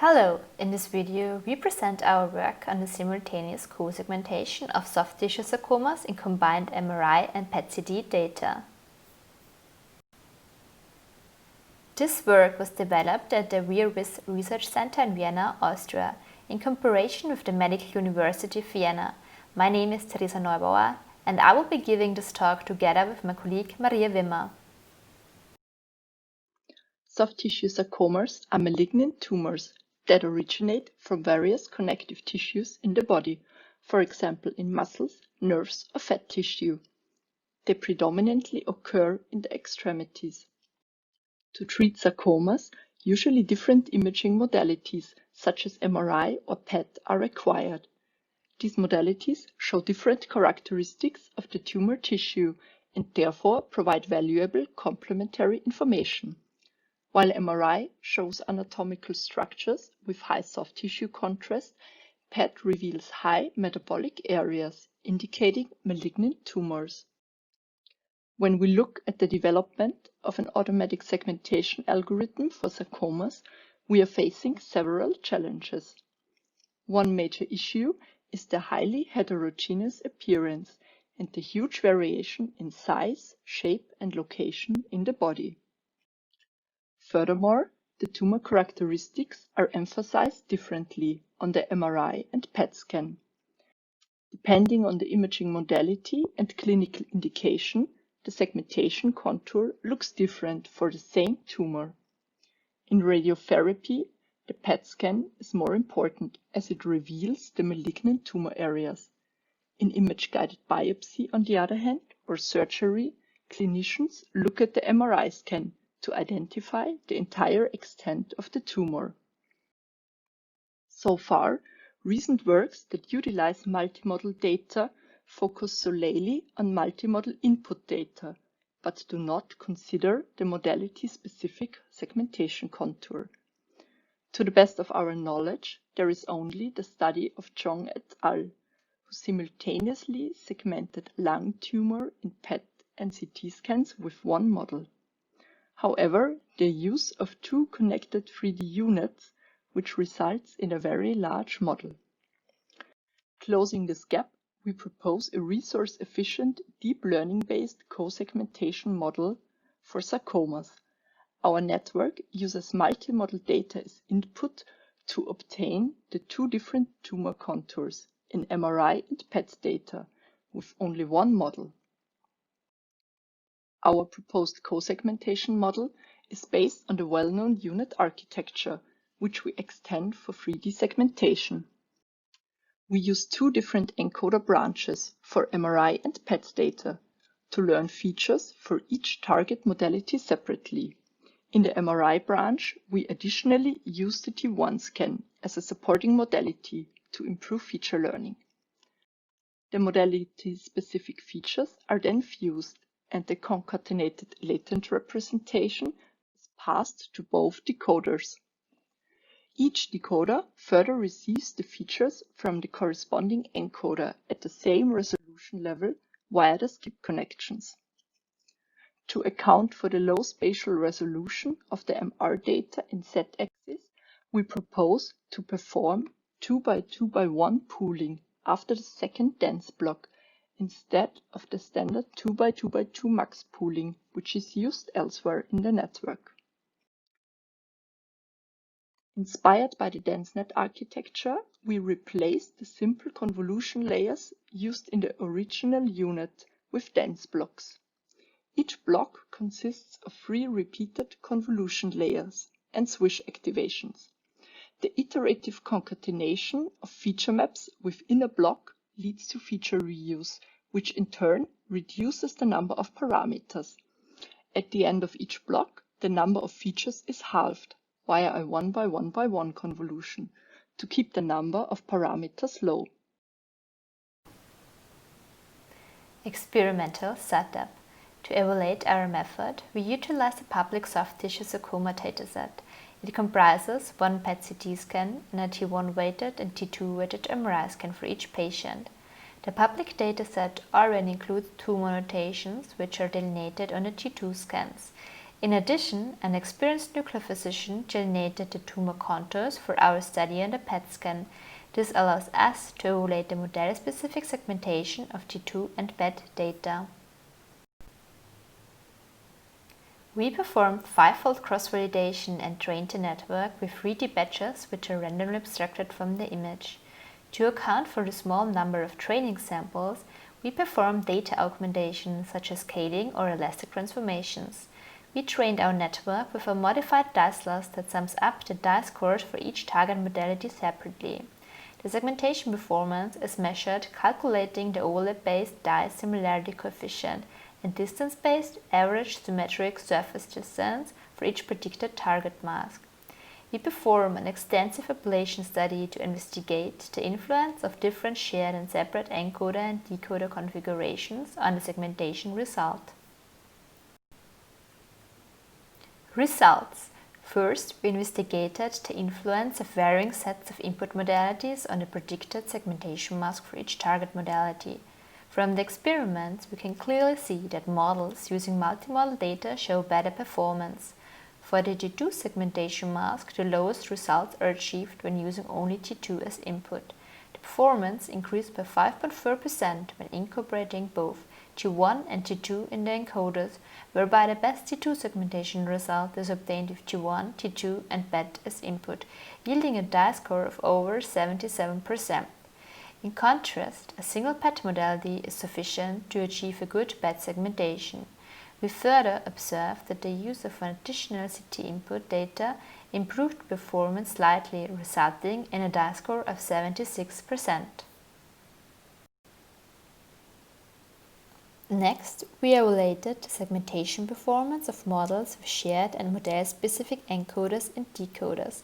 Hello! In this video, we present our work on the simultaneous co-segmentation of soft tissue sarcomas in combined MRI and PET-CT data. This work was developed at the Wimmer Research Center in Vienna, Austria, in cooperation with the Medical University of Vienna. My name is Theresa Neubauer, and I will be giving this talk together with my colleague Maria Wimmer. Soft tissue sarcomas are malignant tumors that originate from various connective tissues in the body, for example in muscles, nerves, or fat tissue. They predominantly occur in the extremities. To treat sarcomas, usually different imaging modalities such as MRI or PET are required. These modalities show different characteristics of the tumor tissue and therefore provide valuable complementary information. While MRI shows anatomical structures with high soft tissue contrast, PET reveals high metabolic areas, indicating malignant tumors. When we look at the development of an automatic segmentation algorithm for sarcomas, we are facing several challenges. One major issue is the highly heterogeneous appearance and the huge variation in size, shape, and location in the body. Furthermore, the tumor characteristics are emphasized differently on the MRI and PET scan. Depending on the imaging modality and clinical indication, the segmentation contour looks different for the same tumor. In radiotherapy, the PET scan is more important as it reveals the malignant tumor areas. In image-guided biopsy, on the other hand, or surgery, clinicians look at the MRI scan to identify the entire extent of the tumor. So far, recent works that utilize multimodal data focus solely on multimodal input data, but do not consider the modality-specific segmentation contour. To the best of our knowledge, there is only the study of Chong et al., who simultaneously segmented lung tumor in PET and CT scans with one model. However, the use of two connected 3D units, which results in a very large model. Closing this gap, we propose a resource-efficient, deep learning-based co-segmentation model for sarcomas. Our network uses multimodal data as input to obtain the two different tumor contours in MRI and PET data with only one model. Our proposed co-segmentation model is based on the well-known unit architecture, which we extend for 3D segmentation. We use two different encoder branches for MRI and PET data to learn features for each target modality separately. In the MRI branch, we additionally use the T1 scan as a supporting modality to improve feature learning. The modality-specific features are then fused, and the concatenated latent representation is passed to both decoders. Each decoder further receives the features from the corresponding encoder at the same resolution level via the skip connections. To account for the low spatial resolution of the MR data in Z-axis, we propose to perform 2x2x1 pooling after the second dense block, instead of the standard 2x2x2 max pooling, which is used elsewhere in the network. Inspired by the DenseNet architecture, we replaced the simple convolution layers used in the original unit with dense blocks. Each block consists of 3 repeated convolution layers and swish activations. The iterative concatenation of feature maps within a block leads to feature reuse, which in turn reduces the number of parameters. At the end of each block, the number of features is halved via a 1x1x1 convolution to keep the number of parameters low. Experimental setup. To evaluate our method, we utilize a public soft tissue sarcoma dataset. It comprises one PET-CT scan and a T1 weighted and T2 weighted MRI scan for each patient. The public dataset already includes tumor notations, which are delineated on the T2 scans. In addition, an experienced nuclear physician delineated the tumor contours for our study on the PET scan. This allows us to evaluate the modality-specific segmentation of T2 and PET data. We performed 5-fold cross-validation and trained the network with 3D batches which are randomly abstracted from the image. To account for the small number of training samples, we performed data augmentation such as scaling or elastic transformations. We trained our network with a modified dice loss that sums up the dice scores for each target modality separately. The segmentation performance is measured calculating the overlap-based dice similarity coefficient and distance-based average symmetric surface distance for each predicted target mask. We perform an extensive ablation study to investigate the influence of different shared and separate encoder and decoder configurations on the segmentation result. Results. First, we investigated the influence of varying sets of input modalities on the predicted segmentation mask for each target modality. From the experiments, we can clearly see that models using multimodal data show better performance. For the T2 segmentation mask, the lowest results are achieved when using only T2 as input. The performance increased by 5.4% when incorporating both T1 and T2 in the encoders, whereby the best T2 segmentation result is obtained with T1, T2 and PET as input, yielding a dice score of over 77%. In contrast, a single PET modality is sufficient to achieve a good PET segmentation. We further observed that the use of an additional CT input data improved performance slightly, resulting in a dice score of 76%. Next, we evaluated the segmentation performance of models with shared and modality-specific encoders and decoders.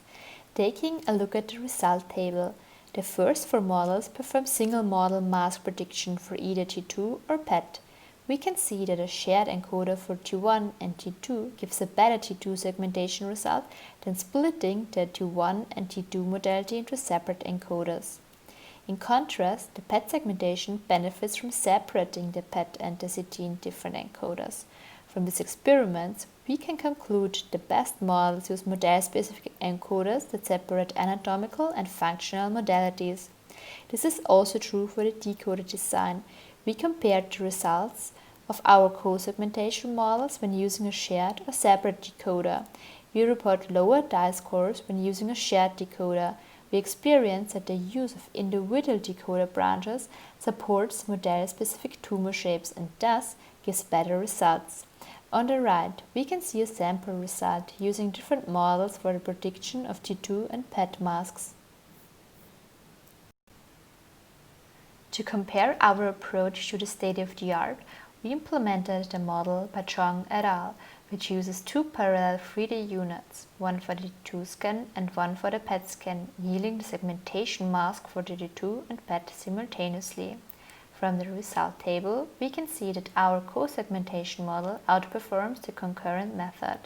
Taking a look at the result table, the first 4 models perform single model mask prediction for either T2 or PET. We can see that a shared encoder for T1 and T2 gives a better T2 segmentation result than splitting the T1 and T2 modality into separate encoders. In contrast, the PET segmentation benefits from separating the PET and the CT in different encoders. From these experiments, we can conclude the best models use modality-specific encoders that separate anatomical and functional modalities. This is also true for the decoder design. We compared the results of our co-segmentation models when using a shared or separate decoder. We report lower dice scores when using a shared decoder. We experience that the use of individual decoder branches supports modality-specific tumor shapes and thus gives better results. On the right, we can see a sample result using different models for the prediction of T2 and PET masks. To compare our approach to the state-of-the-art, we implemented the model by Zhang et al., which uses 2 parallel 3D units, one for the T2 scan and one for the PET scan, yielding the segmentation mask for the T2 and PET simultaneously. From the result table, we can see that our co-segmentation model outperforms the concurrent method.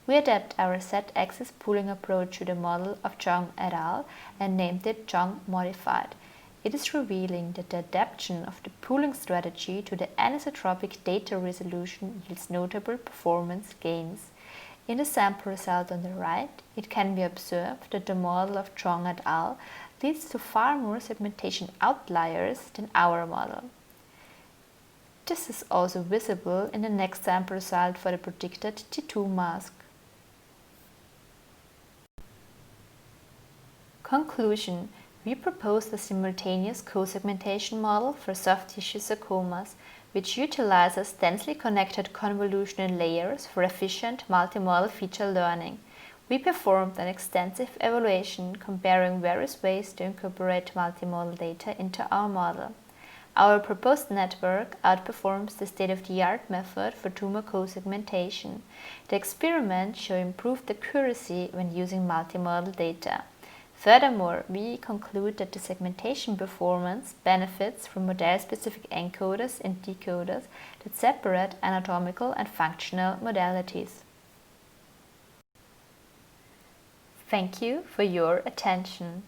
We adapt our Z-axis pooling approach to the model of Zhang et al. And named it Zhang Modified. It is revealing that the adaptation of the pooling strategy to the anisotropic data resolution yields notable performance gains. In the sample result on the right, it can be observed that the model of Zhang et al. Leads to far more segmentation outliers than our model. This is also visible in the next sample result for the predicted T2 mask. Conclusion. We proposed a simultaneous co-segmentation model for soft tissue sarcomas, which utilizes densely connected convolutional layers for efficient multimodal feature learning. We performed an extensive evaluation comparing various ways to incorporate multimodal data into our model. Our proposed network outperforms the state-of-the-art method for tumor co-segmentation. The experiments show improved accuracy when using multimodal data. Furthermore, we conclude that the segmentation performance benefits from modality-specific encoders and decoders that separate anatomical and functional modalities. Thank you for your attention.